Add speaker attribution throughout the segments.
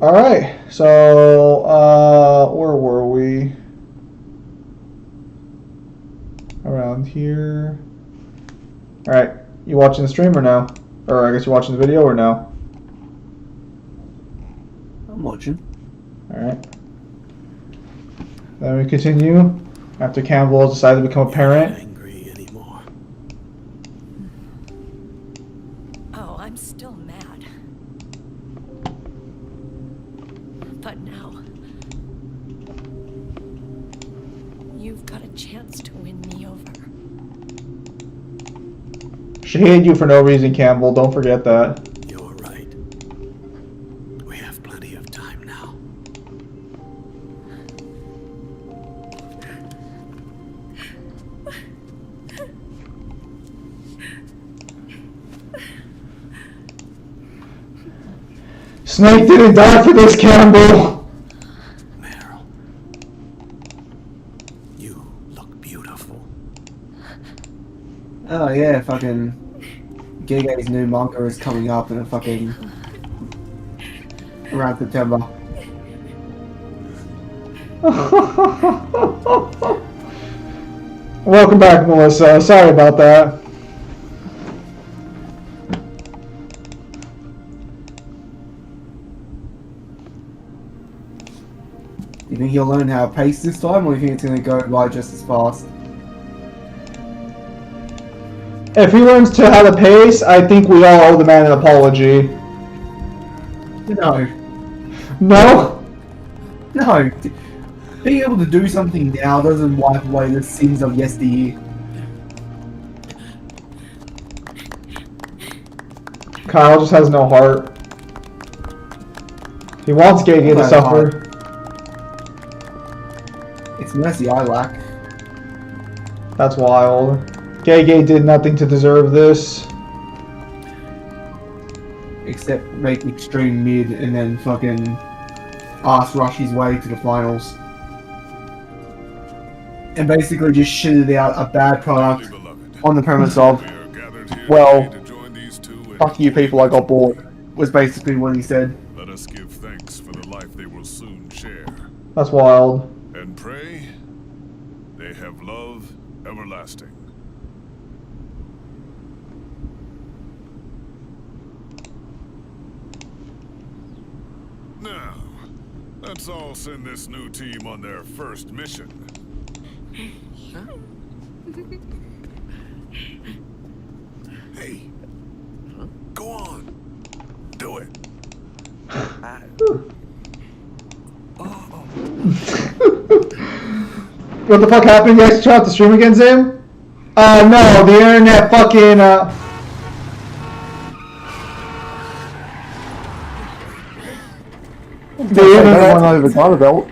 Speaker 1: All right. So, where were we? Around here. All right. You watching the stream or no? Or I guess you're watching the video or no?
Speaker 2: I'm watching.
Speaker 1: All right. Then we continue after Campbell has decided to become a parent.
Speaker 3: Angry anymore.
Speaker 4: Oh, I'm still mad. But now, you've got a chance to win me over.
Speaker 1: She hated you for no reason, Campbell. Don't forget that.
Speaker 3: You're right. We have plenty of time now.
Speaker 1: Snake didn't die for this, Campbell.
Speaker 3: Meryl, you look beautiful.
Speaker 2: Oh yeah, fucking Gege's new manga is coming up in a fucking around September.
Speaker 1: Welcome back, Melissa. Sorry about that.
Speaker 2: You think he'll learn how to pace this time, or do you think it's going to go by just as fast?
Speaker 1: If he learns to how to pace, I think we all owe the man an apology.
Speaker 2: No.
Speaker 1: No?
Speaker 2: No. Being able to do something now doesn't wipe away the sins of yesteryear.
Speaker 1: Kyle just has no heart. He wants Gege to suffer.
Speaker 2: It's mercy I lack.
Speaker 1: That's wild. Gege did nothing to deserve this.
Speaker 2: Except make extreme mid and then fucking ass rush his way to the finals. And basically just shitted out a bad product on the premise of, well, fuck you people, I got bored, was basically what he said.
Speaker 5: Let us give thanks for the life they will soon share.
Speaker 1: That's wild.
Speaker 5: And pray they have love everlasting. Now, let's all send this new team on their first mission. Hey, go on, do it.
Speaker 1: What the fuck happened? You guys turn off the stream again, Zim? No, the internet fucking, the internet went over the belt.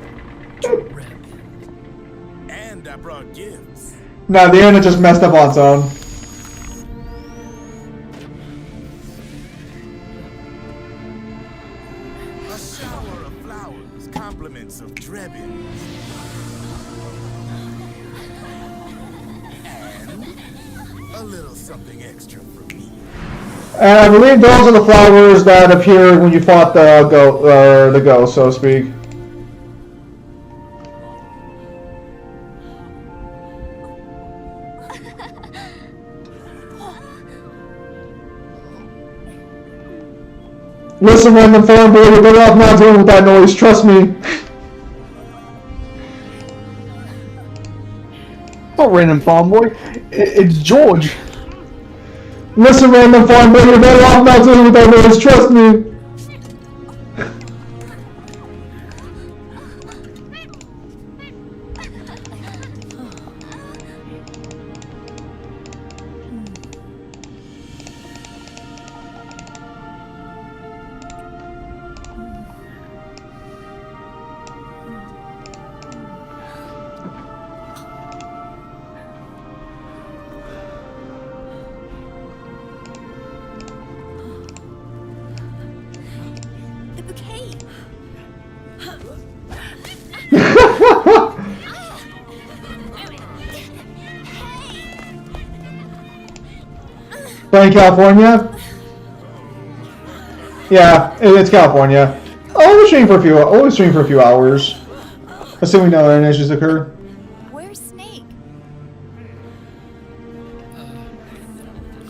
Speaker 3: And I brought gifts.
Speaker 1: No, the internet just messed up on its own.
Speaker 3: A shower of flowers, compliments of Drebin. And a little something extra for me.
Speaker 1: And I believe those are the flowers that appeared when you fought the ghost, so to speak. Listen, random fanboy, you're better off not dealing with that noise, trust me.
Speaker 2: Not random farm boy, it's George.
Speaker 1: Listen, random fanboy, you're better off not dealing with that noise, trust me. But in California? Yeah, it's California. Always stream for a few. Always stream for a few hours. Assuming no internet issues occur.
Speaker 6: Where's Snake?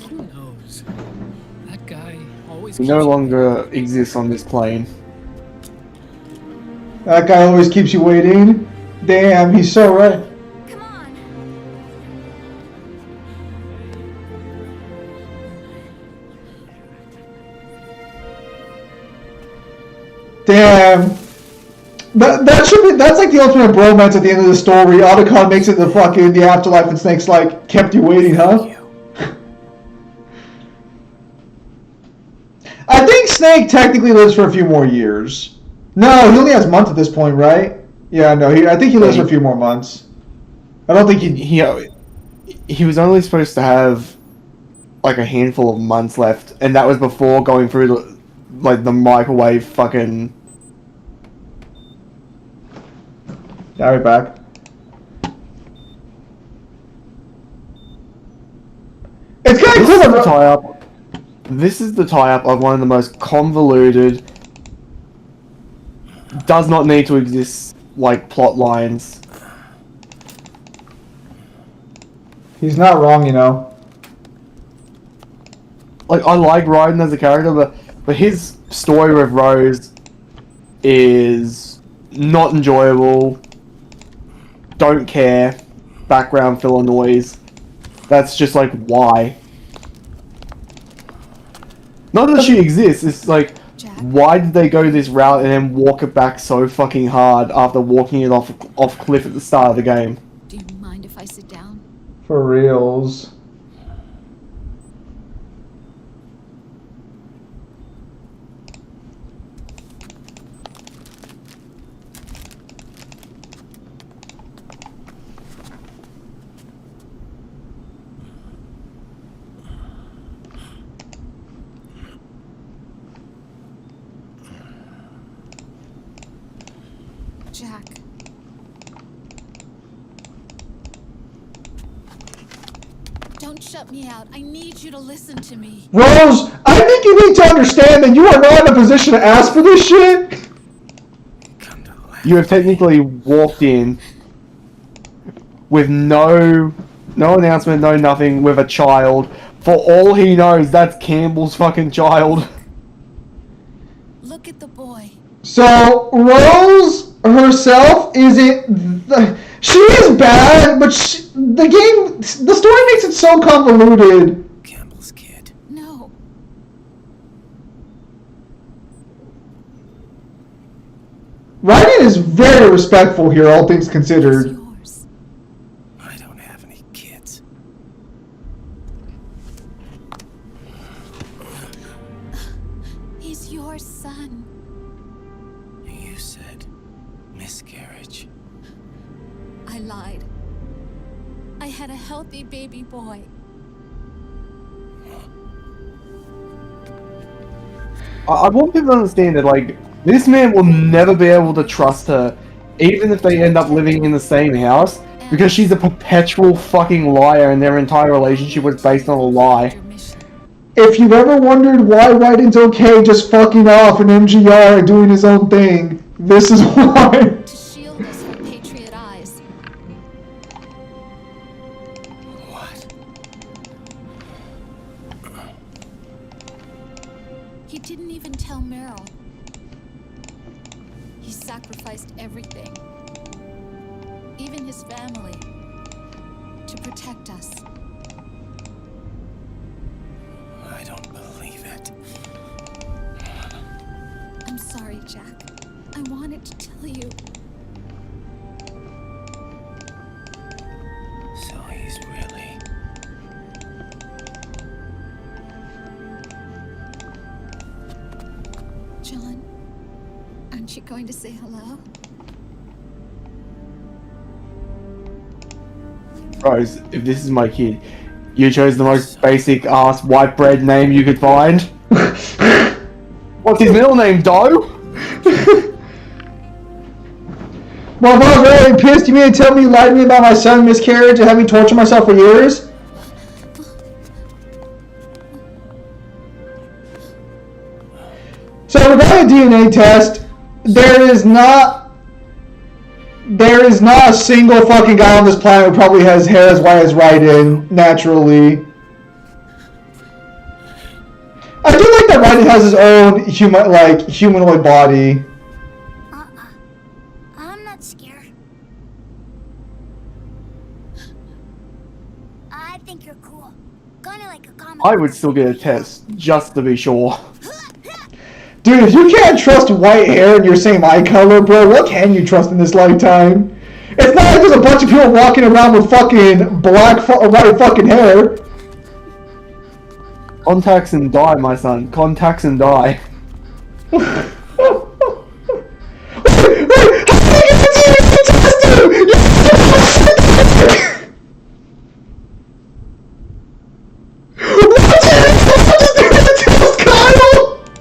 Speaker 3: Who knows? That guy always
Speaker 2: He no longer exists on this plane.
Speaker 1: That guy always keeps you waiting. Damn, he's so right.
Speaker 6: Come on.
Speaker 1: Damn. That should be. That's like the ultimate bromance at the end of the story. Otacon makes it to fucking the afterlife, and Snake's like, kept you waiting, huh? I think Snake technically lives for a few more years. No, he only has months at this point, right? Yeah, no. I think he lives for a few more months. I don't think
Speaker 2: He was only supposed to have like a handful of months left, and that was before going through the microwave fucking.
Speaker 1: Yeah, we're back. It's kind of
Speaker 2: This is
Speaker 1: cool.
Speaker 2: the tie-up. This is the tie-up of one of the most convoluted, does not need to exist, like, plot lines.
Speaker 1: He's not wrong, you know.
Speaker 2: Like, I like Raiden as a character, but his story with Rose is not enjoyable. Don't care. Background filler noise. That's just like, why? Not that she exists, it's like,
Speaker 6: Jack?
Speaker 2: why did they go this route and then walk it back so fucking hard after walking it off cliff at the start of the game?
Speaker 6: Do you mind if I sit down?
Speaker 1: For reals.
Speaker 6: Jack. Don't shut me out. I need you to listen to me.
Speaker 1: Rose, I think you need to understand that you are not in a position to ask for this shit.
Speaker 3: Come to life.
Speaker 2: You have technically walked in with no announcement, no nothing, with a child. For all he knows, that's Campbell's fucking child.
Speaker 6: Look at the boy.
Speaker 1: So, Rose herself isn't... She is bad, but the story makes it so convoluted.
Speaker 3: Campbell's kid.
Speaker 6: No.
Speaker 1: Raiden is very respectful here, all things
Speaker 6: It's
Speaker 1: considered.
Speaker 6: yours.
Speaker 3: I don't have any kids.
Speaker 6: He's your son.
Speaker 3: You said miscarriage.
Speaker 6: I lied. I had a healthy baby boy.
Speaker 2: I want people to understand that, like, this man will never be able to trust her, even if they end up living in the same house, because she's a perpetual fucking liar and their entire relationship was based on a lie.
Speaker 6: Your mission.
Speaker 1: If you've ever wondered why Raiden's okay just fucking off in MGR and doing his own thing, this is why.
Speaker 6: To shield us from Patriot eyes.
Speaker 3: What?
Speaker 6: He didn't even tell Meryl. He sacrificed everything. Even his family. To protect us.
Speaker 3: I don't believe it.
Speaker 6: I'm sorry, Jack. I wanted to tell you.
Speaker 3: So he's really...
Speaker 6: John, aren't you going to say hello?
Speaker 2: Rose, if this is my kid, you chose the most basic ass white bread name you could find. What's his middle name, Doe?
Speaker 1: Well, if I was really pissed, you mean to tell me you lied to me about my son miscarriage and had me torture myself for years? So regarding the DNA test, There is not a single fucking guy on this planet who probably has hair as white as Raiden naturally. I do like that Raiden has his own humanoid body.
Speaker 6: I'm not scared. I think you're cool. Kinda like a comic.
Speaker 2: I would still get a test, just to be sure.
Speaker 1: Dude, if you can't trust white hair and your same eye color, bro, what can you trust in this lifetime? It's not like there's a bunch of people walking around with fucking white fucking hair.
Speaker 2: Contacts and die, my son. Contacts and die.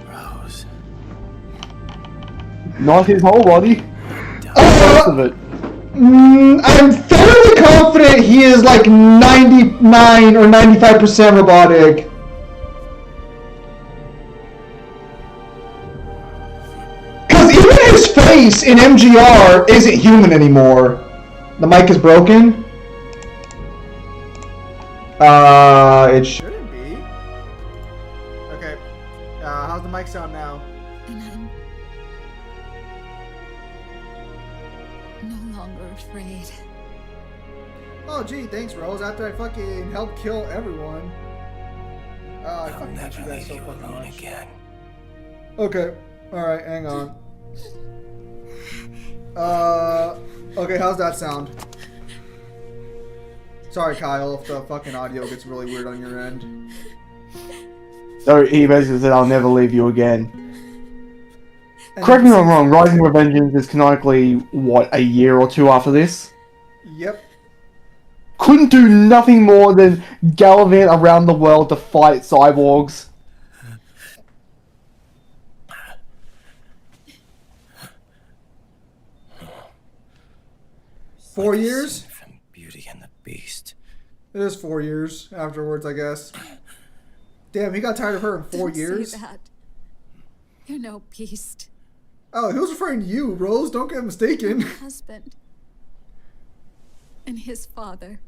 Speaker 3: Rose.
Speaker 2: Not his whole body. Most of it.
Speaker 1: I'm fairly confident he is like 99 or 95% robotic. Because even his face in MGR isn't human anymore. The mic is broken. It
Speaker 7: Shouldn't be. Okay. How's the mic sound now?
Speaker 6: And I'm no longer afraid.
Speaker 7: Oh, gee, thanks, Rose. After I fucking helped kill everyone. I
Speaker 3: I'll
Speaker 7: fucking hate
Speaker 3: never
Speaker 7: you guys
Speaker 3: leave
Speaker 7: so
Speaker 3: you
Speaker 7: fucking
Speaker 3: alone
Speaker 7: much.
Speaker 3: again.
Speaker 7: Okay. Alright, hang on. Okay, how's that sound? Sorry, Kyle, if the fucking audio gets really weird on your end.
Speaker 2: So he basically said, I'll never leave you again.
Speaker 7: And
Speaker 2: Correct me if I'm
Speaker 7: since-
Speaker 2: wrong, Rising Revengeance is canonically, what, a year or two after this?
Speaker 7: Yep.
Speaker 2: Couldn't do nothing more than gallivant around the world to fight cyborgs.
Speaker 7: 4
Speaker 3: Like the
Speaker 7: years?
Speaker 3: scene from Beauty and the Beast.
Speaker 7: It is 4 years afterwards, I guess. Damn, he got tired of her in 4
Speaker 6: Don't
Speaker 7: years?
Speaker 6: say that. You're no beast.
Speaker 7: Oh, he was referring to you, Rose. Don't get mistaken.
Speaker 6: Husband. And his father.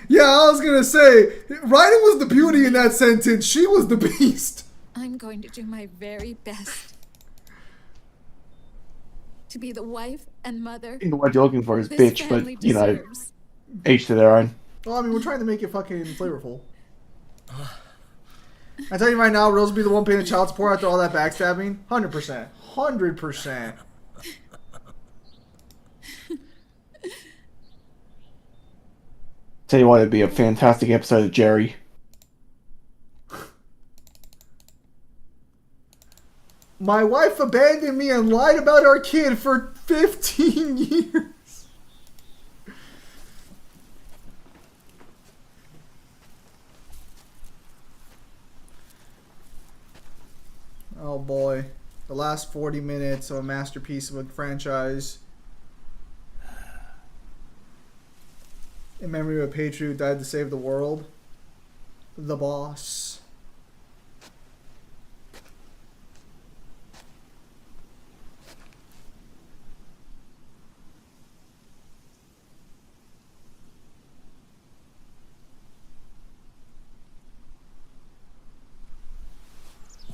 Speaker 7: Yeah, I was gonna say, Raiden was the beauty in that sentence. She was the beast.
Speaker 6: I'm going to do my very best to be the wife and mother
Speaker 2: I think the word you're looking for is
Speaker 6: this
Speaker 2: bitch,
Speaker 6: family
Speaker 2: but, you know,
Speaker 6: deserves.
Speaker 2: each to their own.
Speaker 7: Well, I mean, we're trying to make it fucking flavorful. I tell you right now, Rose will be the one paying the child support after all that backstabbing. 100%. 100%.
Speaker 2: Tell you what, it'd be a fantastic episode of Jerry.
Speaker 7: My wife abandoned me and lied about our kid for 15 years. Oh boy. The last 40 minutes of a masterpiece of a franchise. In memory of a patriot who died to save the world. The boss.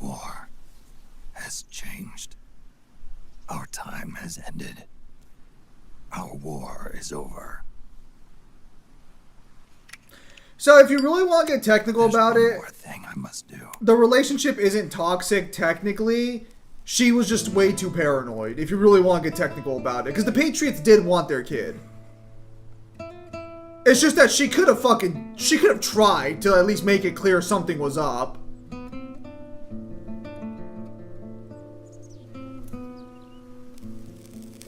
Speaker 3: War has changed. Our time has ended. Our war is over.
Speaker 7: So if you really want to get technical
Speaker 3: There's
Speaker 7: about
Speaker 3: one
Speaker 7: it,
Speaker 3: more thing I must do.
Speaker 7: the relationship isn't toxic technically. She was just way too paranoid, if you really want to get technical about it. Because the Patriots did want their kid. It's just that she could have tried to at least make it clear something was up.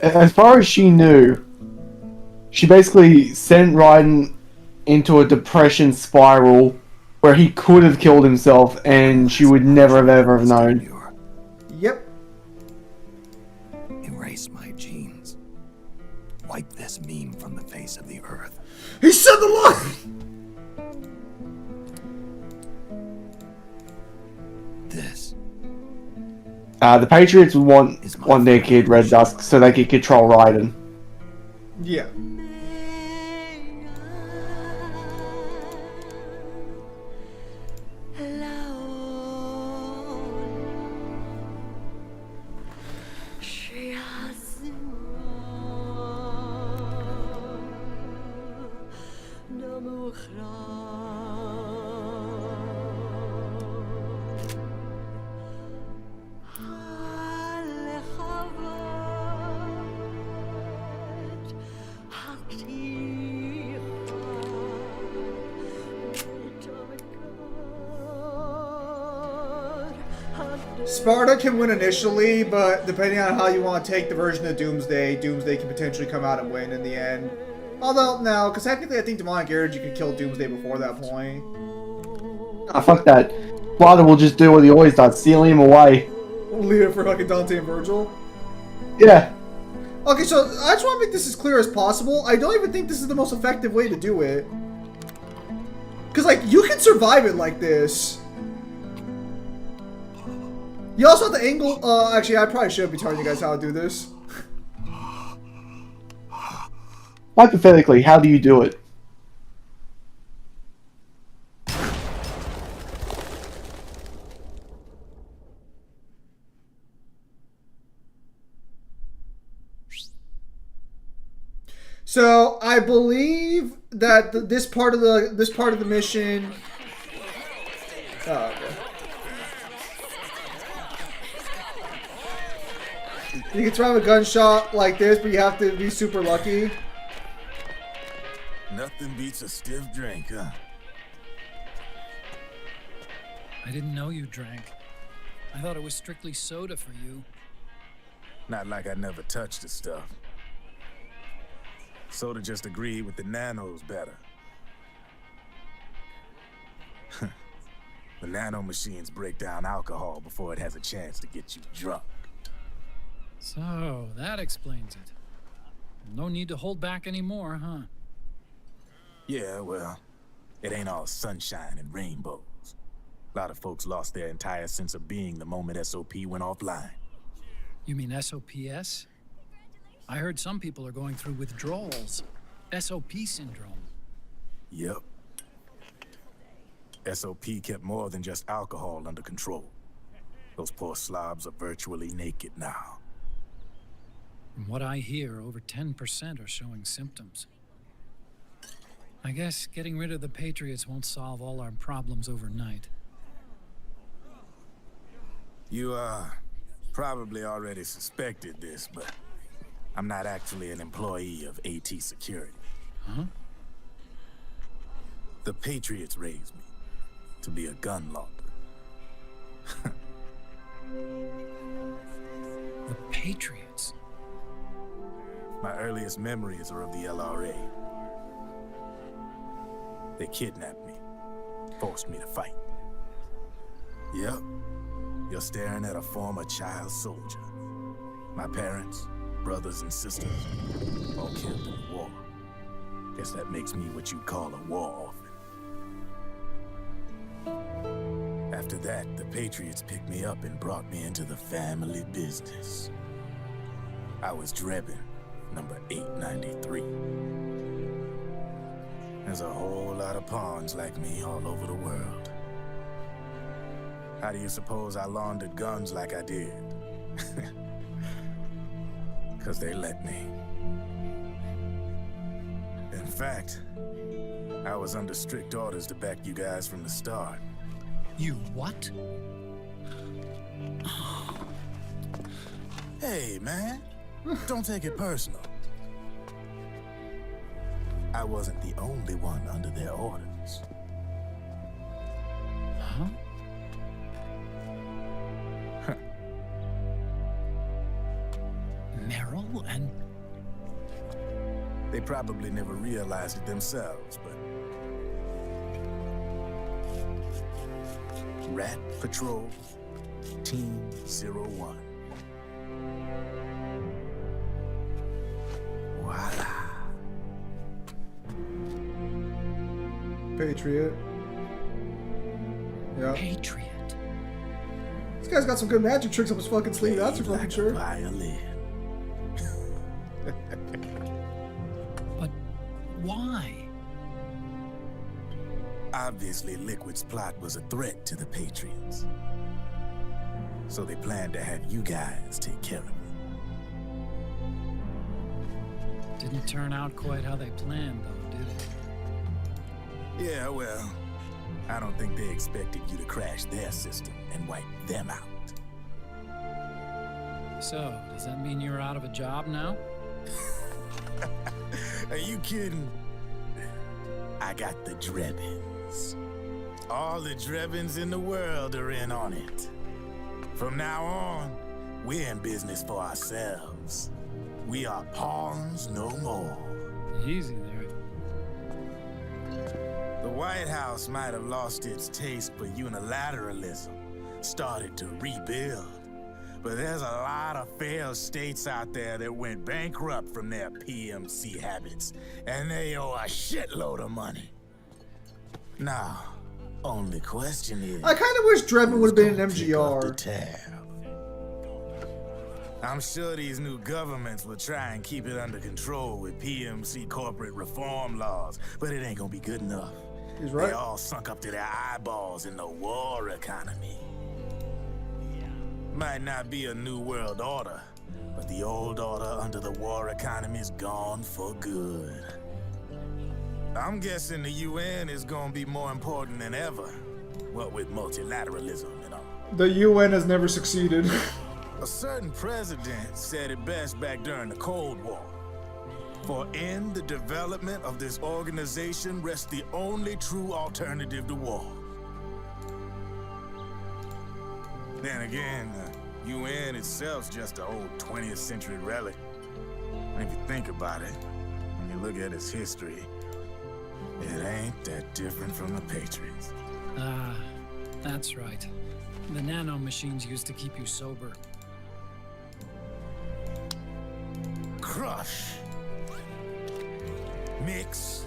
Speaker 2: As far as she knew, she basically sent Raiden into a depression spiral where he could have killed himself and she would never have ever have known.
Speaker 7: Yep.
Speaker 3: Erase my genes. Wipe this meme from the face of the earth.
Speaker 7: He said the line!
Speaker 3: This
Speaker 2: The Patriots would want their kid Red Dusk so they could control Raiden.
Speaker 7: Yeah. Sparta can win initially, but depending on how you want to take the version of Doomsday, Doomsday can potentially come out and win in the end. Although, no, because technically I think Demonic Energy could kill Doomsday before that point.
Speaker 2: Ah, fuck that. Sparta will just do what he always does, seal him away.
Speaker 7: Leave it for fucking Dante and Virgil.
Speaker 2: Yeah.
Speaker 7: Okay, so I just want to make this as clear as possible. I don't even think this is the most effective way to do it. Because, like, you can survive it like this. You also have to angle... actually, I probably should be telling you guys how to do this.
Speaker 2: Hypothetically, how do you do it?
Speaker 7: So I believe that this part of the mission. Oh, okay. You can survive a gunshot like this, but you have to be super lucky.
Speaker 3: Nothing beats a stiff drink, huh?
Speaker 8: I didn't know you drank. I thought it was strictly soda for you.
Speaker 3: Not like I never touched the stuff. Soda just agreed with the nanos better. The nano machines break down alcohol before it has a chance to get you drunk.
Speaker 8: So, that explains it. No need to hold back anymore, huh?
Speaker 3: Yeah, well, it ain't all sunshine and rainbows. A lot of folks lost their entire sense of being the moment SOP went offline.
Speaker 8: You mean SOPS? I heard some people are going through withdrawals. SOP syndrome.
Speaker 3: Yep. SOP kept more than just alcohol under control. Those poor slobs are virtually naked now.
Speaker 8: From what I hear, over 10% are showing symptoms. I guess getting rid of the Patriots won't solve all our problems overnight.
Speaker 3: You, probably already suspected this, but I'm not actually an employee of AT Security.
Speaker 8: Huh?
Speaker 3: The Patriots raised me to be a gun launder.
Speaker 8: The Patriots?
Speaker 3: My earliest memories are of the LRA. They kidnapped me, forced me to fight. Yep, you're staring at a former child soldier. My parents, brothers and sisters, all killed in the war. Guess that makes me what you'd call a war orphan. After that, the Patriots picked me up and brought me into the family business. I was Drebin, number 893. There's a whole lot of pawns like me all over the world. How do you suppose I laundered guns like I did? 'Cause they let me. In fact, I was under strict orders to back you guys from the start.
Speaker 8: You what?
Speaker 3: Hey, man, don't take it personal. I wasn't the only one under their orders.
Speaker 8: Huh? Meryl and...
Speaker 3: They probably never realized it themselves, but... Rat Patrol, Team 01. Voila.
Speaker 7: Patriot. Yeah.
Speaker 8: Patriot.
Speaker 7: This guy's got some good magic tricks up his fucking sleeve, that's for fucking
Speaker 3: like
Speaker 7: sure.
Speaker 3: a violin.
Speaker 8: But why?
Speaker 3: Obviously, Liquid's plot was a threat to the Patriots. So they planned to have you guys take care of it.
Speaker 8: Didn't turn out quite how they planned, though, did it?
Speaker 3: Yeah, well, I don't think they expected you to crash their system and wipe them out.
Speaker 8: So, does that mean you're out of a job now?
Speaker 3: Are you kidding? I got the Drebbins. All the Drebbins in the world are in on it. From now on, we're in business for ourselves. We are pawns no more.
Speaker 8: Easy there.
Speaker 3: The White House might have lost its taste for unilateralism, started to rebuild. But there's a lot of failed states out there that went bankrupt from their PMC habits, and they owe a shitload of money. Now, only question is,
Speaker 7: I kind of wish Drebin would have been an
Speaker 3: who's gonna pick up the
Speaker 7: MGR.
Speaker 3: tab? I'm sure these new governments will try and keep it under control with PMC corporate reform laws, but it ain't gonna be good enough.
Speaker 7: He's right.
Speaker 3: They all sunk up to their eyeballs in the war economy. Might not be a new world order, but the old order under the war economy is gone for good. I'm guessing the UN is gonna be more important than ever, what with multilateralism and all.
Speaker 7: The UN has never succeeded.
Speaker 3: A certain president said it best back during the Cold War. For in the development of this organization rests the only true alternative to war. Then again, the UN itself's just an old 20th century relic. And if you think about it, when you look at its history, it ain't that different from the Patriots.
Speaker 8: Ah, that's right. The nano machines used to keep you sober.
Speaker 3: Crush. Mix.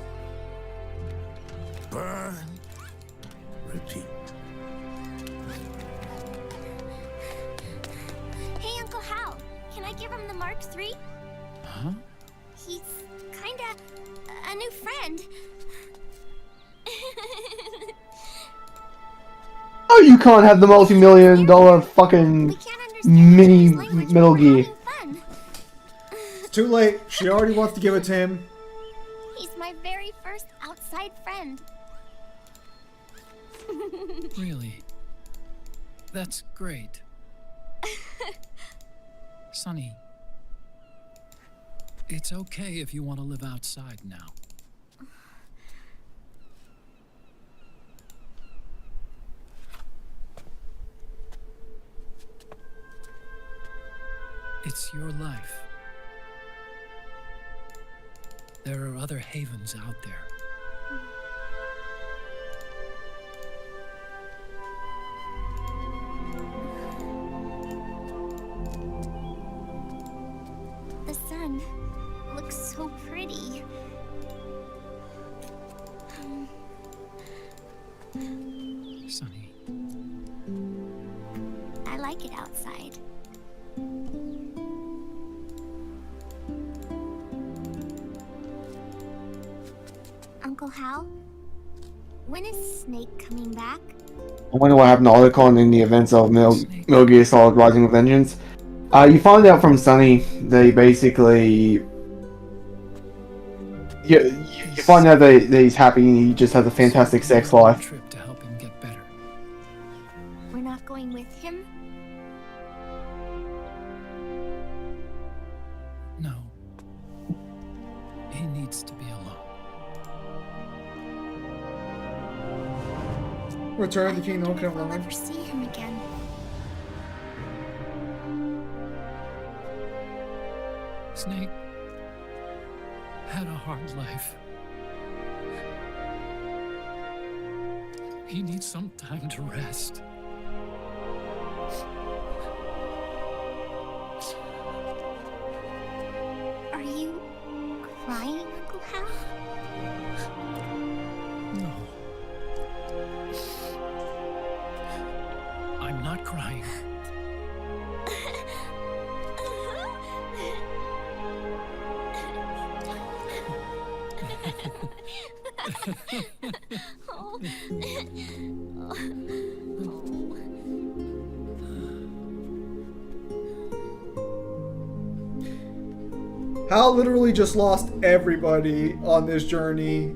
Speaker 3: Burn. Repeat.
Speaker 9: Hey, Uncle Hal, can I give him the Mark III?
Speaker 8: Huh?
Speaker 9: He's kinda a new friend.
Speaker 2: Oh, you can't have the multi-million-dollar fucking
Speaker 9: We can't understand
Speaker 2: mini
Speaker 9: each other's language,
Speaker 2: Metal
Speaker 9: but we're
Speaker 2: Gear.
Speaker 9: having fun.
Speaker 7: It's too late. She already wants to give it to him.
Speaker 9: He's my very first outside friend.
Speaker 8: Really? That's great. Sonny, it's okay if you want to live outside now. It's your life. There are other havens out there.
Speaker 9: The sun looks so pretty.
Speaker 8: Sonny,
Speaker 9: I like it outside. Uncle Hal, when is Snake coming back?
Speaker 2: I wonder what happened to Otacon in the events of Metal Gear Solid Rising of Vengeance. You find out from Sonny they basically... You find out that he's happy and he just has a fantastic sex life.
Speaker 8: Trip to help him get better.
Speaker 9: We're not going with him?
Speaker 8: No. He needs to be alone.
Speaker 7: Return to
Speaker 9: I
Speaker 7: Kingdom
Speaker 9: wonder if
Speaker 7: Come
Speaker 9: we'll
Speaker 7: on.
Speaker 9: ever see him again.
Speaker 8: Snake had a hard life. He needs some time to rest.
Speaker 9: Are you crying, Uncle Hal?
Speaker 8: No. I'm not crying.
Speaker 7: Hal literally just lost everybody on this journey.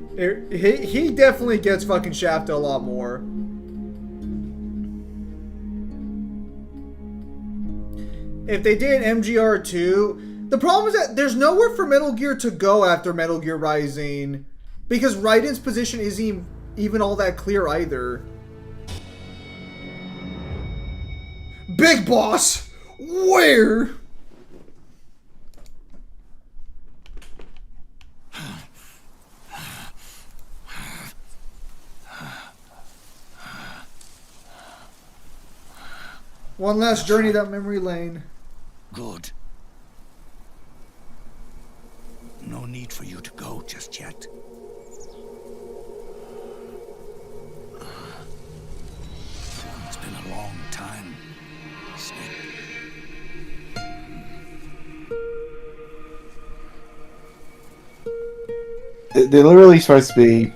Speaker 7: He definitely gets fucking shafted a lot more. If they did MGR 2, the problem is that there's nowhere for Metal Gear to go after Metal Gear Rising, because Raiden's position isn't even all that clear either. Big Boss! Where? One last journey down memory lane.
Speaker 10: Good. No need for you to go just yet. It's been a long time, Snake.
Speaker 2: They're literally supposed to be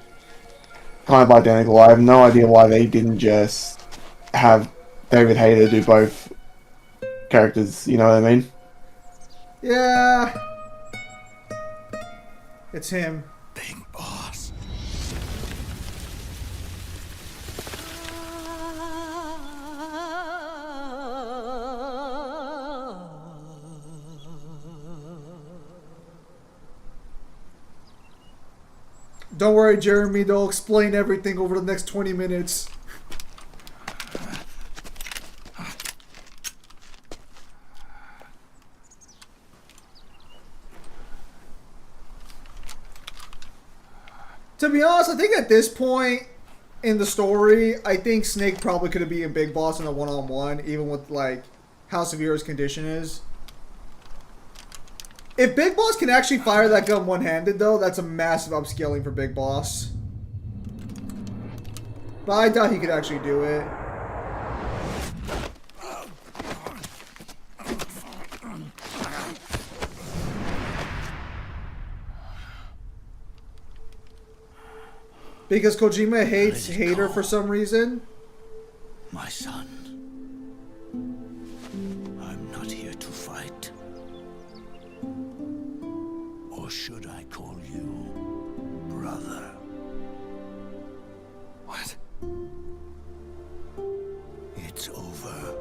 Speaker 2: kind of identical. I have no idea why they didn't just have David Hayter do both characters, you know what I mean?
Speaker 7: Yeah. It's him.
Speaker 10: Big Boss.
Speaker 7: Don't worry, Jeremy, they'll explain everything over the next 20 minutes. To be honest, I think at this point in the story, I think Snake probably could have been a Big Boss in a one-on-one, even with like how severe his condition is. If Big Boss can actually fire that gun one-handed, though, that's a massive upscaling for Big Boss. But I doubt he could actually do it. Because Kojima hates Hayter for some reason.
Speaker 10: My son. I'm not here to fight. Or should I call you brother? What? It's over.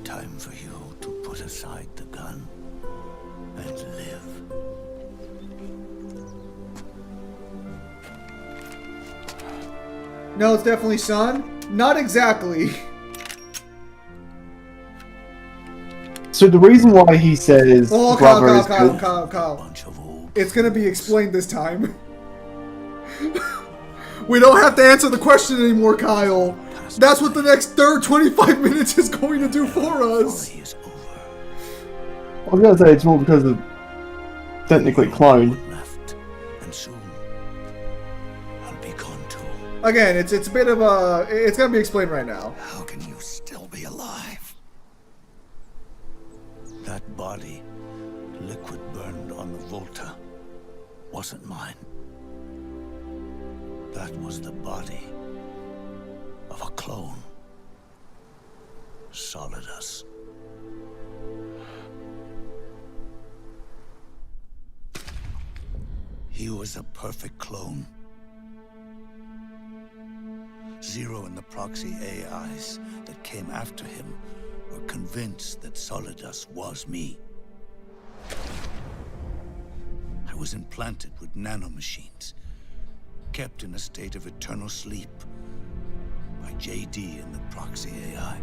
Speaker 10: Time for you to put aside the gun and live.
Speaker 7: No, it's definitely son. Not exactly.
Speaker 2: So the reason why he says
Speaker 7: Oh,
Speaker 2: brother is good...
Speaker 7: Kyle. It's gonna be explained this time. We don't have to answer the question anymore, Kyle. That's what the next 25 minutes is going to do for us.
Speaker 2: I was gonna say it's more because of technically clone.
Speaker 7: Again, it's a bit of a... It's gonna be explained right now.
Speaker 10: How can you still be alive? That body, liquid burned on the Volta, wasn't mine. That was the body of a clone. Solidus. He was a perfect clone. Zero and the proxy AIs that came after him were convinced that Solidus was me. I was implanted with nanomachines, kept in a state of eternal sleep by JD and the proxy AI.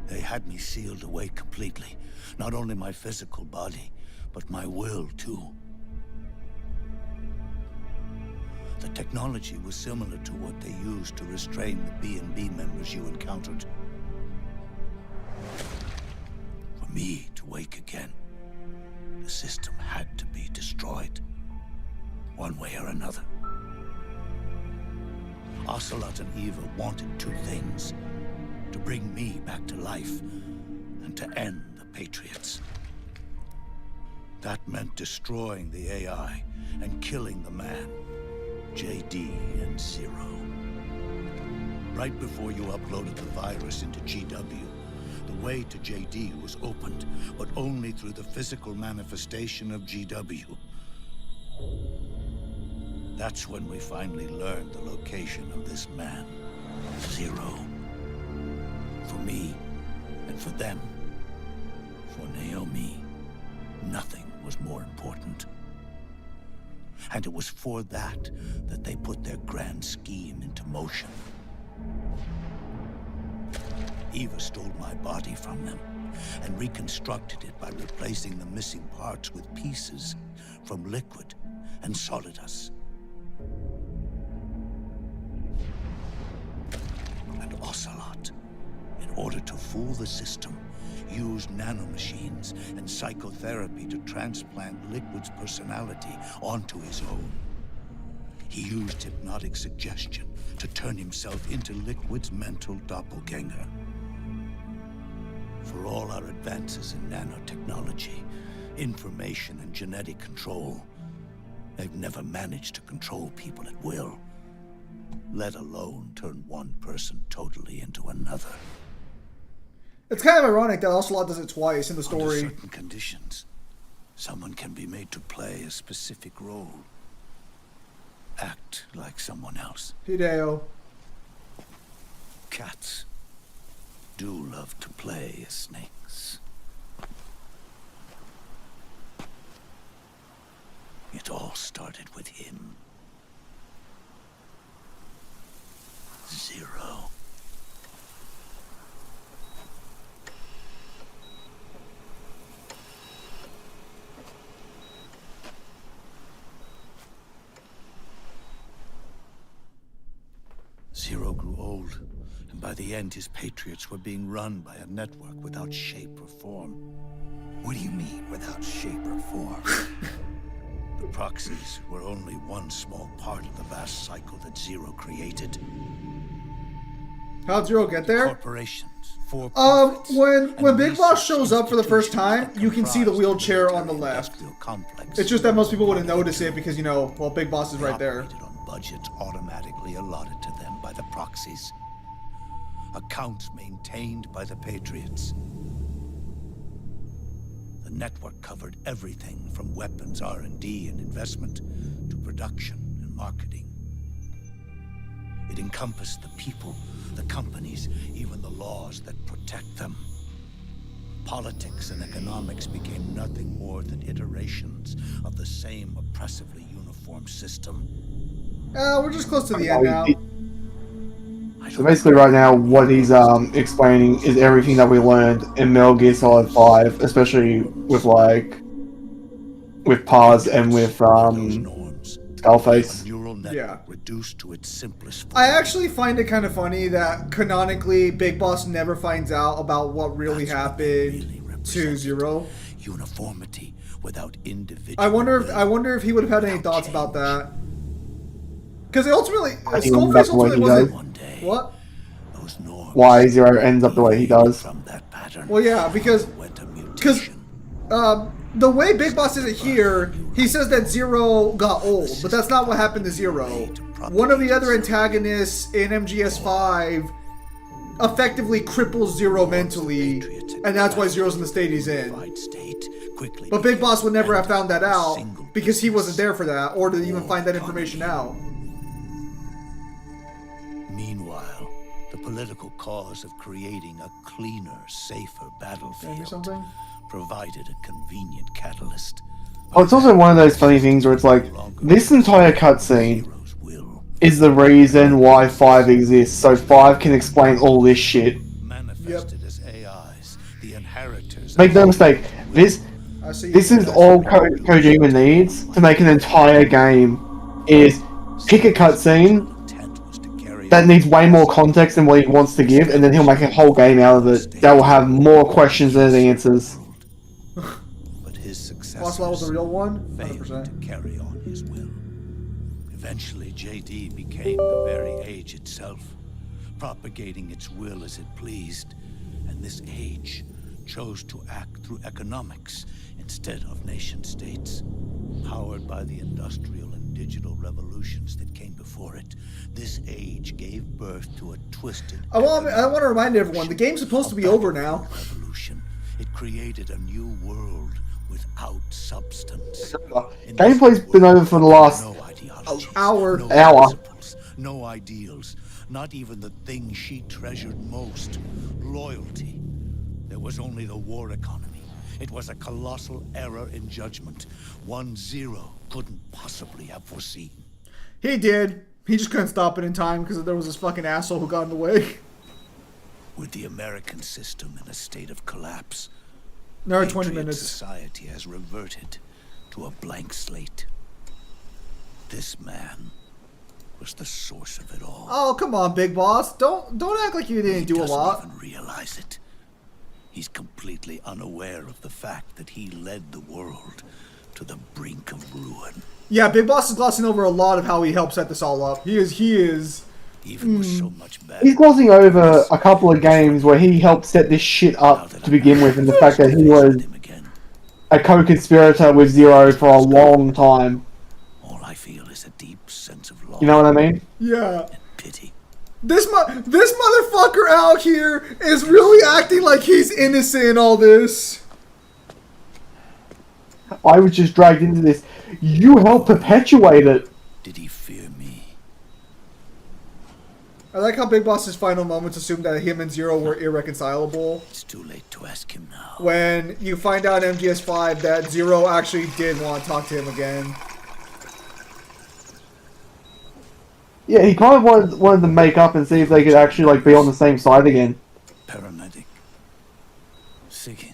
Speaker 10: They had me sealed away completely, not only my physical body, but my will too. The technology was similar to what they used to restrain the B&B members you encountered. For me to wake again, the system had to be destroyed, one way or another. Ocelot and Eva wanted two things: to bring me back to life, and to end the Patriots. That meant destroying the AI and killing the man, JD and Zero. Right before you uploaded the virus into GW, the way to JD was opened, but only through the physical manifestation of GW. That's when we finally learned the location of this man, Zero. For me, and for them, for Naomi, nothing was more important. And it was for that they put their grand scheme into motion. Eva stole my body from them and reconstructed it by replacing the missing parts with pieces from Liquid and Solidus. And Ocelot, in order to fool the system, used nanomachines and psychotherapy to transplant Liquid's personality onto his own. He used hypnotic suggestion to turn himself into Liquid's mental doppelganger. For all our advances in nanotechnology, information and genetic control, they've never managed to control people at will, let alone turn one person totally into another.
Speaker 7: It's kind of ironic that Ocelot does it twice in the story.
Speaker 10: Under certain conditions, someone can be made to play a specific role. Act like someone else.
Speaker 7: Hideo.
Speaker 10: Cats do love to play as snakes. It all started with him. Zero. Zero grew old, and by the end his patriots were being run by a network without shape or form. What do you mean, without shape or form? The proxies were only one small part of the vast cycle that Zero created.
Speaker 7: How'd Zero get there?
Speaker 10: Corporations, for
Speaker 7: when Big Boss shows up for the first time, you can see the wheelchair on the left. It's just that most people wouldn't notice it because, you know, well, Big Boss is right there.
Speaker 10: On budgets automatically allotted to them by the proxies. Accounts maintained by the patriots. The network covered everything from weapons R&D and investment to production and marketing. It encompassed the people, the companies, even the laws that protect them. Politics and economics became nothing more than iterations of the same oppressively uniform system.
Speaker 7: We're just close to the end now.
Speaker 2: So basically right now what he's explaining is everything that we learned in Metal Gear Solid 5, especially with Paz and with Skullface.
Speaker 7: Yeah.
Speaker 10: Reduced to its simplest form.
Speaker 7: I actually find it kind of funny that canonically Big Boss never finds out about what really happened to Zero.
Speaker 10: Uniformity without individual.
Speaker 7: I wonder if he would have had any thoughts about that. Because ultimately, Skullface ultimately wasn't. What?
Speaker 2: Why Zero ends up the way he does.
Speaker 7: Well, yeah, because the way Big Boss is here, he says that Zero got old, but that's not what happened to Zero. One of the other antagonists in MGS5 effectively cripples Zero mentally, and that's why Zero's in the state he's in. But Big Boss would never have found that out because he wasn't there for that, or to even find that information out.
Speaker 10: Meanwhile, the political cause of creating a cleaner, safer battlefield provided a convenient catalyst.
Speaker 2: Oh, it's also one of those funny things where it's like, this entire cutscene is the reason why 5 exists, so 5 can explain all this shit.
Speaker 10: Manifested as AIs, the inheritors.
Speaker 2: Make no mistake, this is all Kojima needs to make an entire game, is pick a cutscene that needs way more context than what he wants to give, and then he'll make a whole game out of it that will have more questions than it answers.
Speaker 10: But his successors
Speaker 7: Ocelot was the real one?
Speaker 10: failed
Speaker 7: 100%.
Speaker 10: to carry on his will. Eventually, JD became the very age itself, propagating its will as it pleased, and this age chose to act through economics instead of nation-states. Powered by the industrial and digital revolutions that came before it, this age gave birth to a twisted...
Speaker 7: I want to remind everyone, the game's supposed to be over now.
Speaker 10: Revolution. It created a new world without substance.
Speaker 2: Gameplay's been over for the last
Speaker 7: hour.
Speaker 10: Principles, no ideals, not even the thing she treasured most, loyalty. There was only the war economy. It was a colossal error in judgment, one Zero couldn't possibly have foreseen.
Speaker 7: He did. He just couldn't stop it in time because there was this fucking asshole who got in the way.
Speaker 10: With the American system in a state of collapse,
Speaker 7: another 20 minutes.
Speaker 10: Society has reverted to a blank slate. This man was the source of it all.
Speaker 7: Oh, come on, Big Boss. Don't act like you didn't do a lot.
Speaker 10: He doesn't even realize it. He's completely unaware of the fact that he led the world to the brink of ruin.
Speaker 7: Yeah, Big Boss is glossing over a lot of how he helped set this all up. He is.
Speaker 10: Even with so much bad.
Speaker 2: He's glossing over a couple of games where he helped set this shit up to begin with, and the fact that he was a co-conspirator with Zero for a long time.
Speaker 10: All I feel is a deep sense of loss.
Speaker 2: You know what I mean?
Speaker 7: Yeah.
Speaker 10: And pity.
Speaker 7: This motherfucker out here is really acting like he's innocent in all this.
Speaker 2: I was just dragged into this. You helped perpetuate it.
Speaker 10: Did he fear me?
Speaker 7: I like how Big Boss's final moments assumed that him and Zero were irreconcilable.
Speaker 10: It's too late to ask him now.
Speaker 7: When you find out in MGS5 that Zero actually did want to talk to him again.
Speaker 2: Yeah, he kind of wanted to make up and see if they could actually like be on the same side again.
Speaker 10: Paramedic, Sigint,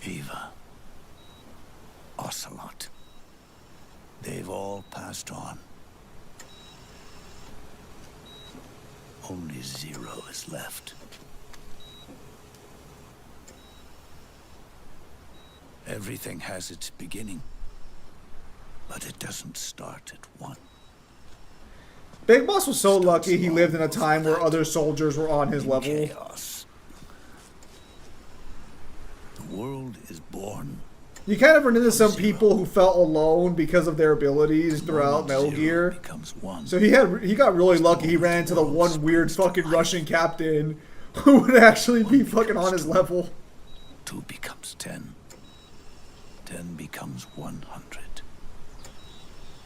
Speaker 10: Eva, Ocelot. They've all passed on. Only Zero is left. Everything has its beginning, but it doesn't start at one.
Speaker 7: Big Boss was so lucky he lived in a time where other soldiers were on his level.
Speaker 10: Chaos. The world is born.
Speaker 7: You kind of run into some people who felt alone because of their abilities throughout Metal Gear. So he got really lucky. He ran into the one weird fucking Russian captain who would actually be fucking on his level.
Speaker 10: 2 becomes 10. 10 becomes 100.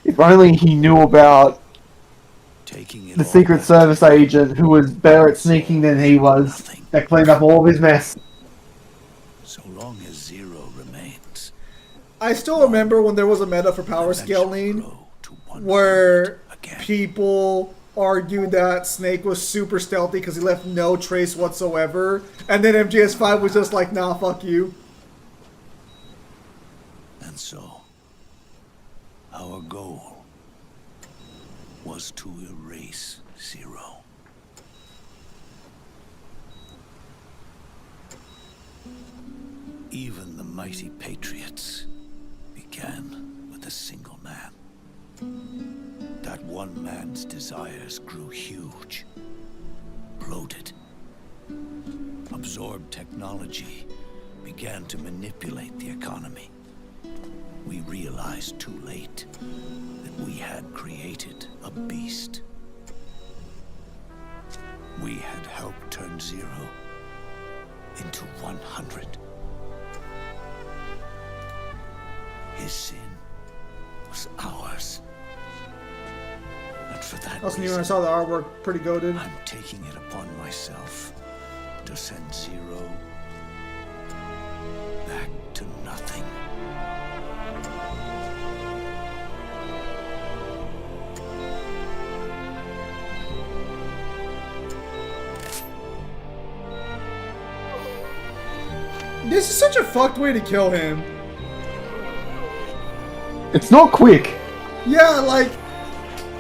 Speaker 2: If only he knew about the Secret Service agent who was better at sneaking than he was, that cleaned up all of his mess.
Speaker 10: So long as Zero remains.
Speaker 7: I still remember when there was a meta for power scaling where people argued that Snake was super stealthy because he left no trace whatsoever, and then MGS5 was just like, nah, fuck you.
Speaker 10: And so, our goal was to erase Zero. Even the mighty patriots began with a single man. That one man's desires grew huge, bloated, absorbed technology, began to manipulate the economy. We realized too late that we had created a beast. We had helped turn Zero into 100. His sin was ours. And for that
Speaker 7: Also,
Speaker 10: reason,
Speaker 7: when I saw the artwork, pretty goated.
Speaker 10: I'm taking it upon myself to send Zero back to nothing.
Speaker 7: This is such a fucked way to kill him.
Speaker 2: It's not quick.
Speaker 7: Yeah, like,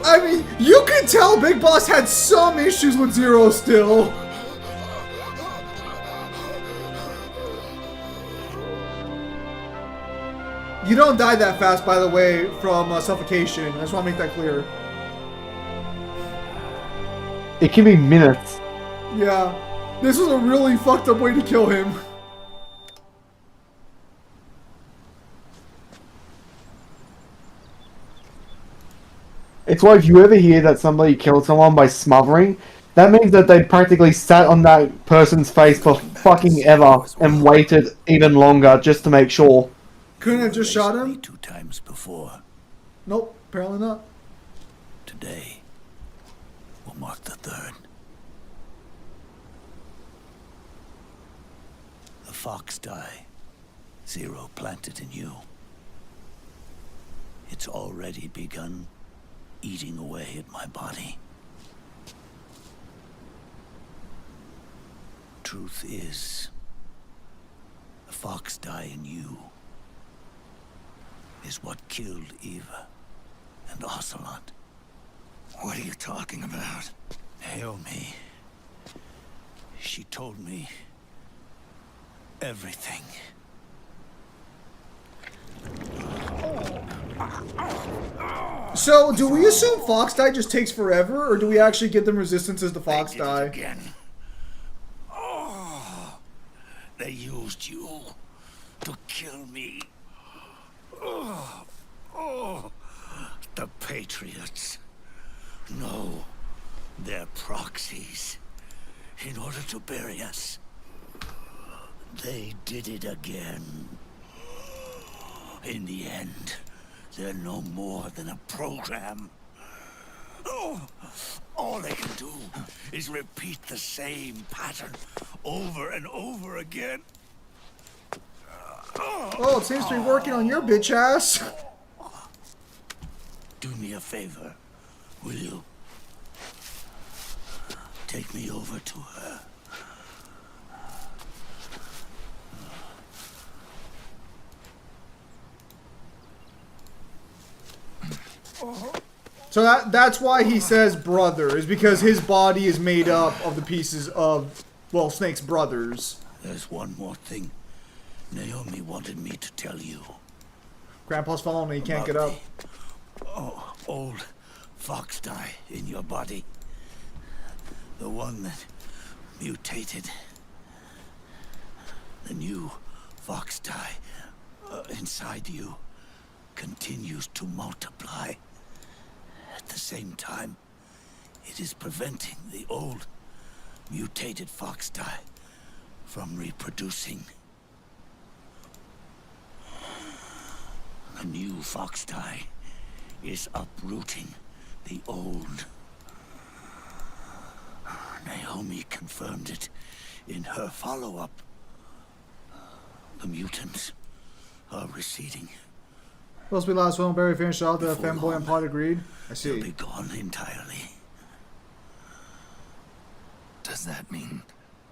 Speaker 7: I mean, you can tell Big Boss had some issues with Zero still. You don't die that fast, by the way, from suffocation. I just want to make that clear.
Speaker 2: It can be minutes.
Speaker 7: Yeah. This was a really fucked up way to kill him.
Speaker 2: It's why if you ever hear that somebody killed someone by smothering, that means that they practically sat on that person's face for fucking ever and waited even longer just to make sure.
Speaker 7: Couldn't have just shot him?
Speaker 10: 2 times before.
Speaker 7: Nope, apparently not.
Speaker 10: Today will mark the 3rd. The fox die. 0 planted in you. It's already begun eating away at my body. Truth is, the fox die in you is what killed Eva and Ocelot. What are you talking about? Naomi. She told me everything.
Speaker 7: So, do we assume Fox Die just takes forever, or do we actually get them resistance as the Fox Die?
Speaker 10: Again. Oh, they used you to kill me. Oh, the patriots. No, they're proxies in order to bury us. They did it again. In the end, they're no more than a program. Oh, all they can do is repeat the same pattern over and over again.
Speaker 7: Oh, it seems to be working on your bitch ass.
Speaker 10: Do me a favor, will you? Take me over to her.
Speaker 7: So that's why he says brother, is because his body is made up of the pieces of, well, Snake's brothers.
Speaker 10: There's one more thing Naomi wanted me to tell you.
Speaker 7: Grandpa's falling and he can't get up.
Speaker 10: Oh, old fox die in your body. The one that mutated. The new fox die inside you continues to multiply. At the same time, it is preventing the old mutated fox die from reproducing. The new fox die is uprooting the old. Naomi confirmed it in her follow-up. The mutants are receding.
Speaker 7: Supposed to be last film, Barry finished out, the fanboy and Pod agreed. I see.
Speaker 10: They'll be gone entirely.
Speaker 11: Does that mean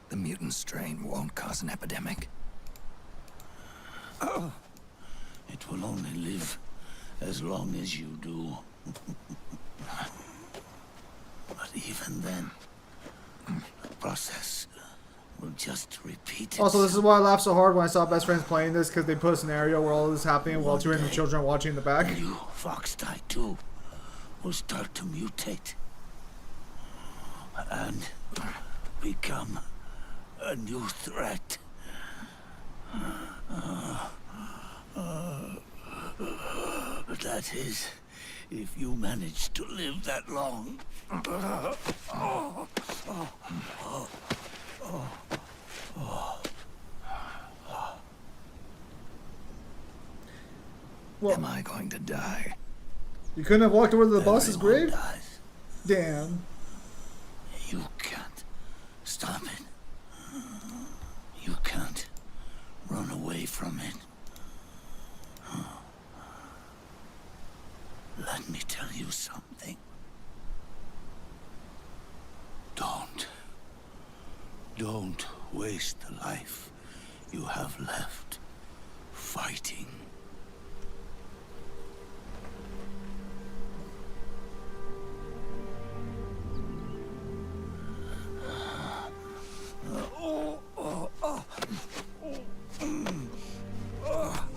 Speaker 11: the mutant strain won't cause an epidemic?
Speaker 10: Oh, it will only live as long as you do. But even then, the process will just repeat itself.
Speaker 7: Also, this is why I laughed so hard when I saw Best Friends playing this, because they put a scenario where all of this is happening while 2 random children are watching in the back.
Speaker 10: You, fox die too, will start to mutate and become a new threat. That is, if you manage to live that long.
Speaker 7: Well,
Speaker 11: am I going to die?
Speaker 7: You couldn't have walked over to the boss's
Speaker 10: Everyone
Speaker 7: grave?
Speaker 10: dies.
Speaker 7: Damn.
Speaker 10: You can't stop it. You can't run away from it. Let me tell you something. Don't waste the life you have left fighting.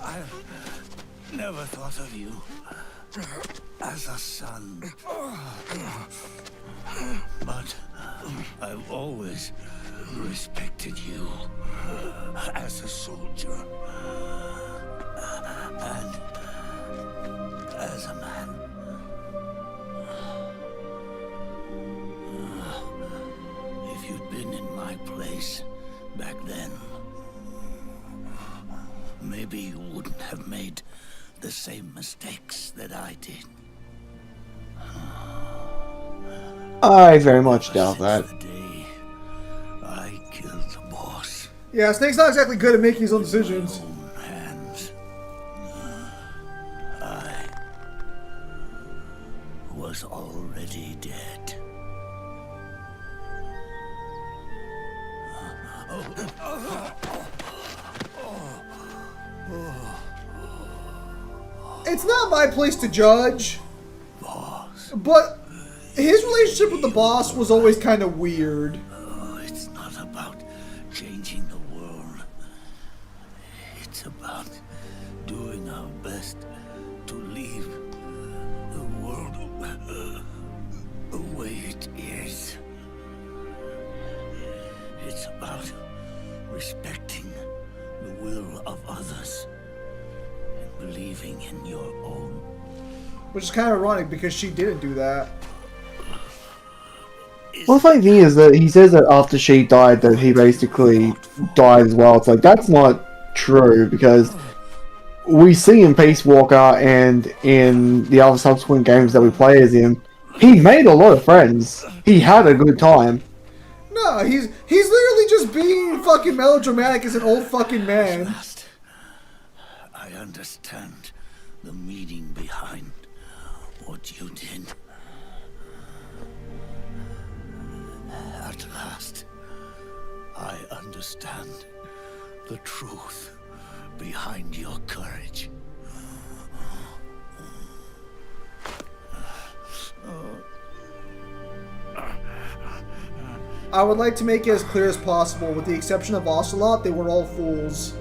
Speaker 10: I never thought of you as a son. But I've always respected you as a soldier and as a man. If you'd been in my place back then, maybe you wouldn't have made the same mistakes that I did.
Speaker 2: I very much doubt that.
Speaker 10: The day I killed the boss.
Speaker 7: Yeah, Snake's not exactly good at making his own decisions.
Speaker 10: Hands. I was already dead.
Speaker 7: It's not my place to judge,
Speaker 10: Boss.
Speaker 7: but his relationship with the boss was always kind of weird.
Speaker 10: It's not about changing the world. It's about doing our best to leave the world the way it is. It's about respecting the will of others and believing in your own.
Speaker 7: Which is kind of ironic because she didn't do that.
Speaker 2: Well, the funny thing is that he says that after she died that he basically died as well. It's like, that's not true, because we see in Peace Walker and in the other subsequent games that we play as him, he made a lot of friends. He had a good time.
Speaker 7: No, he's literally just being fucking melodramatic as an old fucking man.
Speaker 10: I understand the meaning behind what you did. At last, I understand the truth behind your courage.
Speaker 7: I would like to make it as clear as possible. With the exception of Ocelot, they were all fools.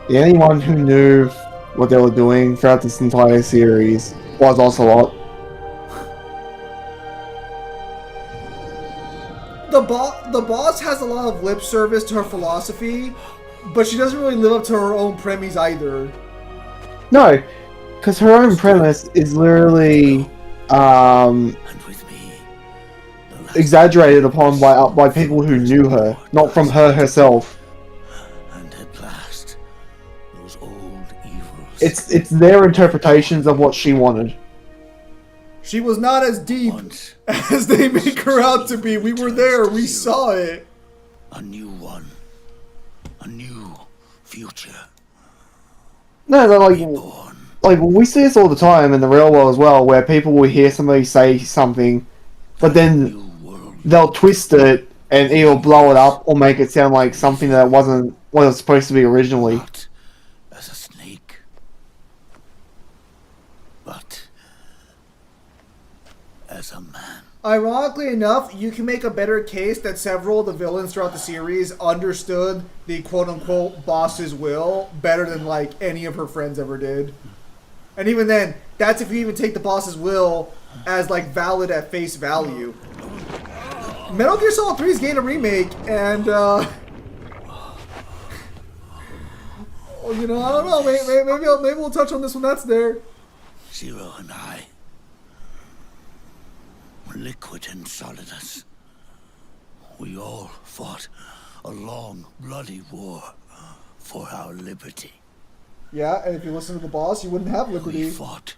Speaker 2: Anyone who knew what they were doing throughout this entire series was Ocelot.
Speaker 7: The boss has a lot of lip service to her philosophy, but she doesn't really live up to her own premise either.
Speaker 2: No, because her own premise is literally exaggerated upon by people who knew her, not from her herself.
Speaker 10: And at last, those old evils.
Speaker 2: It's their interpretations of what she wanted.
Speaker 7: She was not as deep as they make her out to be. We were there. We saw it.
Speaker 10: A new one. A new future.
Speaker 2: No, like we see this all the time in the real world as well, where people will hear somebody say something, but then they'll twist it and either blow it up or make it sound like something that wasn't what it was supposed to be originally.
Speaker 10: Not as a snake, but as a man.
Speaker 7: Ironically enough, you can make a better case that several of the villains throughout the series understood the quote-unquote boss's will better than like any of her friends ever did. And even then, that's if you even take the boss's will as like valid at face value. Metal Gear Solid 3's getting a remake, and you know, I don't know, maybe we'll touch on this when that's there.
Speaker 10: Zero and I were liquid and solidus. We all fought a long, bloody war for our liberty.
Speaker 7: Yeah, and if you listen to the boss, you wouldn't have liberty.
Speaker 10: We fought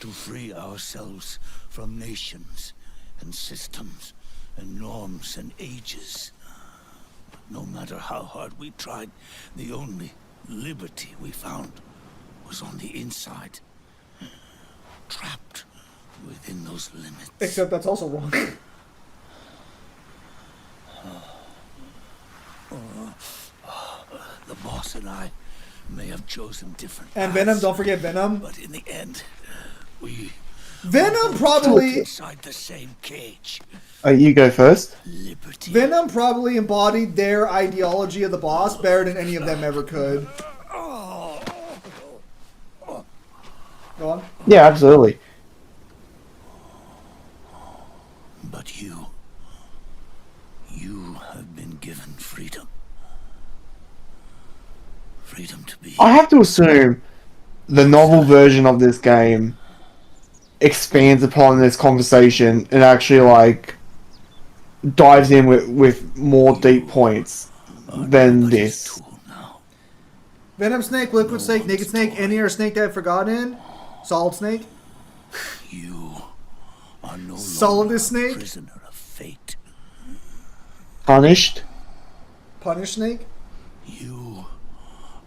Speaker 10: to free ourselves from nations and systems and norms and ages. No matter how hard we tried, the only liberty we found was on the inside, trapped within those limits.
Speaker 7: Except that's also wrong.
Speaker 10: The boss and I may have chosen different
Speaker 7: And
Speaker 10: paths,
Speaker 7: Venom, don't forget Venom.
Speaker 10: but in the end, we
Speaker 7: Venom probably
Speaker 10: inside the same cage.
Speaker 2: You go first.
Speaker 10: Liberty.
Speaker 7: Venom probably embodied their ideology of the boss better than any of them ever could. Go on.
Speaker 2: Yeah, absolutely.
Speaker 10: But you have been given freedom. Freedom to be.
Speaker 2: I have to assume the novel version of this game expands upon this conversation and actually like dives in with more deep points than this.
Speaker 7: Venom Snake, Liquid Snake, Naked Snake, any other snake that I've forgotten? Solid Snake?
Speaker 10: You are no
Speaker 7: Solidus Snake?
Speaker 10: prisoner of fate.
Speaker 2: Punished?
Speaker 7: Punish Snake?
Speaker 10: You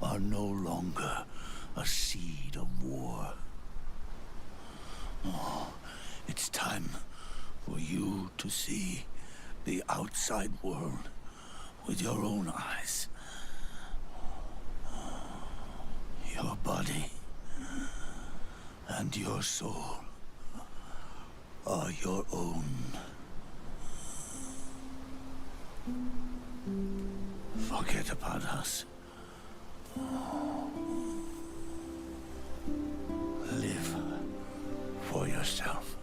Speaker 10: are no longer a seed of war. Oh, it's time for you to see the outside world with your own eyes. Your body and your soul are your own. Forget about us. Live for yourself.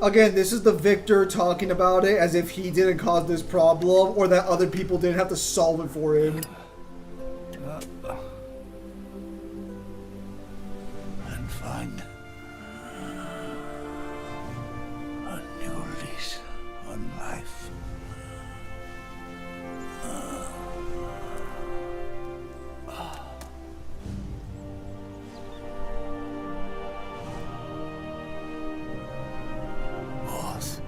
Speaker 7: Again, this is the victor talking about it as if he didn't cause this problem or that other people didn't have to solve it for him.
Speaker 10: And find a new lease on life. Boss,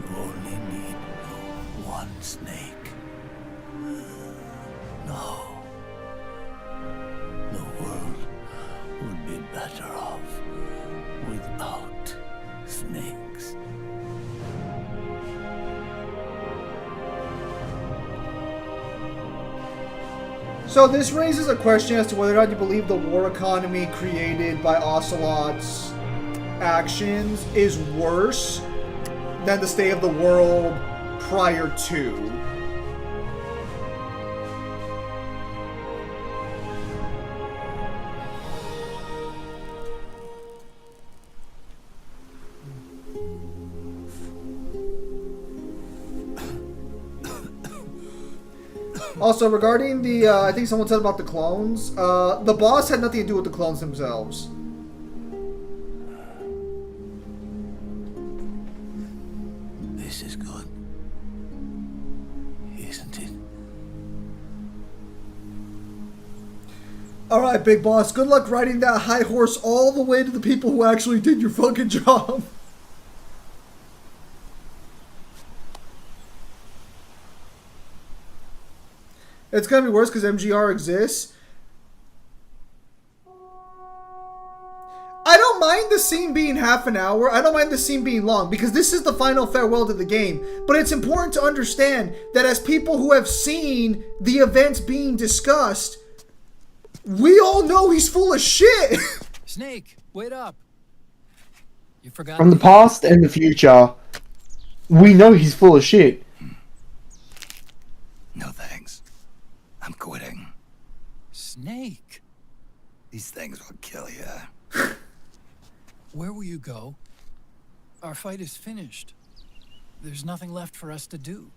Speaker 10: you only need one snake. No. The world would be better off without snakes.
Speaker 7: So this raises a question as to whether or not you believe the war economy created by Ocelot's actions is worse than the state of the world prior to. Also, regarding the, I think someone said about the clones, the boss had nothing to do with the clones themselves.
Speaker 10: This is good, isn't it?
Speaker 7: Alright, big boss, good luck riding that high horse all the way to the people who actually did your fucking job. It's gonna be worse because MGR exists. I don't mind the scene being half an hour. I don't mind the scene being long because this is the final farewell to the game. But it's important to understand that as people who have seen the events being discussed, we all know he's full of shit.
Speaker 8: Snake, wait up. You forgot.
Speaker 2: From the past and the future, we know he's full of shit.
Speaker 11: No thanks. I'm quitting.
Speaker 8: Snake.
Speaker 11: These things will kill you.
Speaker 8: Where will you go? Our fight is finished. There's nothing left for us to do.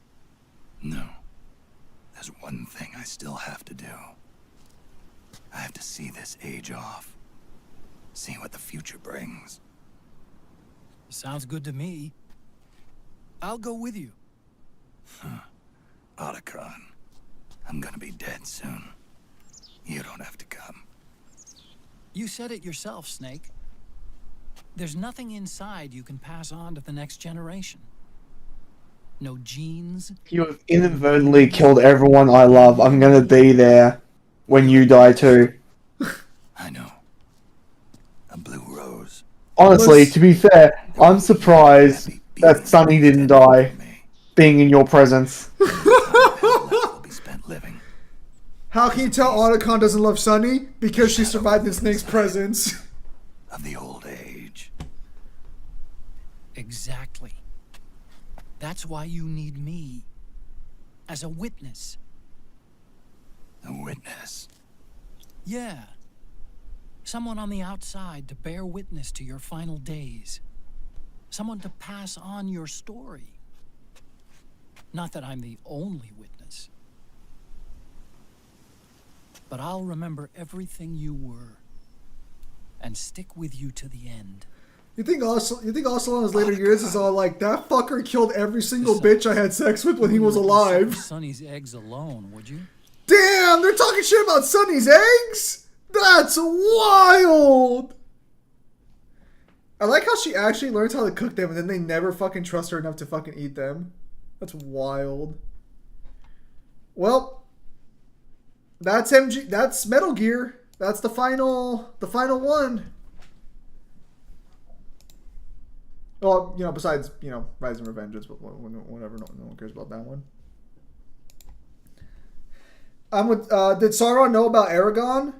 Speaker 11: No. There's one thing I still have to do. I have to see this age off. See what the future brings.
Speaker 8: Sounds good to me. I'll go with you.
Speaker 11: Otacon, I'm gonna be dead soon. You don't have to come.
Speaker 8: You said it yourself, Snake. There's nothing inside you can pass on to the next generation. No genes.
Speaker 2: You have inadvertently killed everyone I love. I'm gonna be there when you die too.
Speaker 11: I know. A blue rose.
Speaker 2: Honestly, to be fair, I'm surprised that Sunny didn't die being in your presence.
Speaker 11: Will be spent living.
Speaker 7: How can you tell Otacon doesn't love Sunny? Because she survived in Snake's presence.
Speaker 11: Of the old age.
Speaker 8: Exactly. That's why you need me. As a witness.
Speaker 11: A witness.
Speaker 8: Yeah. Someone on the outside to bear witness to your final days. Someone to pass on your story. Not that I'm the only witness. But I'll remember everything you were and stick with you to the end.
Speaker 7: You think Ocelot in his later years is all like, that fucker killed every single bitch I had sex with when he was alive?
Speaker 8: Sonny's eggs alone, would you?
Speaker 7: Damn, they're talking shit about Sonny's eggs? That's wild! I like how she actually learns how to cook them and then they never fucking trust her enough to fucking eat them. That's wild. Well, that's that's Metal Gear. That's the final one. Well, you know, besides, you know, Rise and Revengeance, but whatever, no one cares about that one. Did Sauron know about Aragon?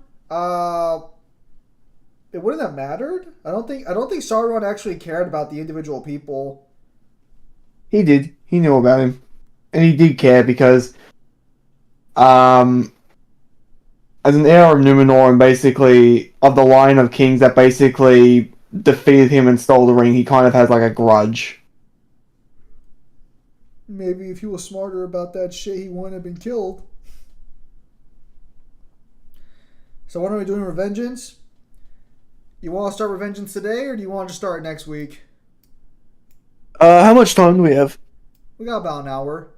Speaker 7: It wouldn't have mattered. I don't think Sauron actually cared about the individual people.
Speaker 2: He did. He knew about him. And he did care because, as an heir of Numenor and basically of the line of kings that basically defeated him and stole the ring, he kind of has like a grudge.
Speaker 7: Maybe if he was smarter about that shit, he wouldn't have been killed. So when are we doing Revengeance? You want to start Revengeance today, or do you want to start next week?
Speaker 2: How much time do we have?
Speaker 7: We got about an hour.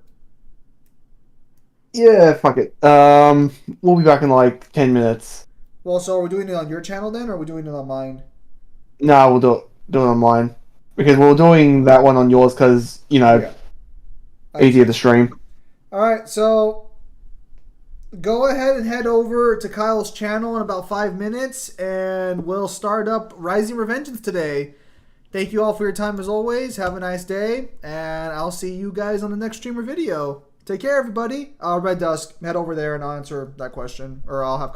Speaker 2: Yeah, fuck it. We'll be back in like 10 minutes.
Speaker 7: Well, so are we doing it on your channel then, or are we doing it on mine?
Speaker 2: No, we'll do it on mine. Because we're doing that one on yours because, you know, easier to stream.
Speaker 7: Alright, so go ahead and head over to Kyle's channel in about 5 minutes, and we'll start up Rising Revengeance today. Thank you all for your time as always. Have a nice day, and I'll see you guys on the next stream or video. Take care, everybody. Red Dusk, head over there and I'll answer that question, or I'll have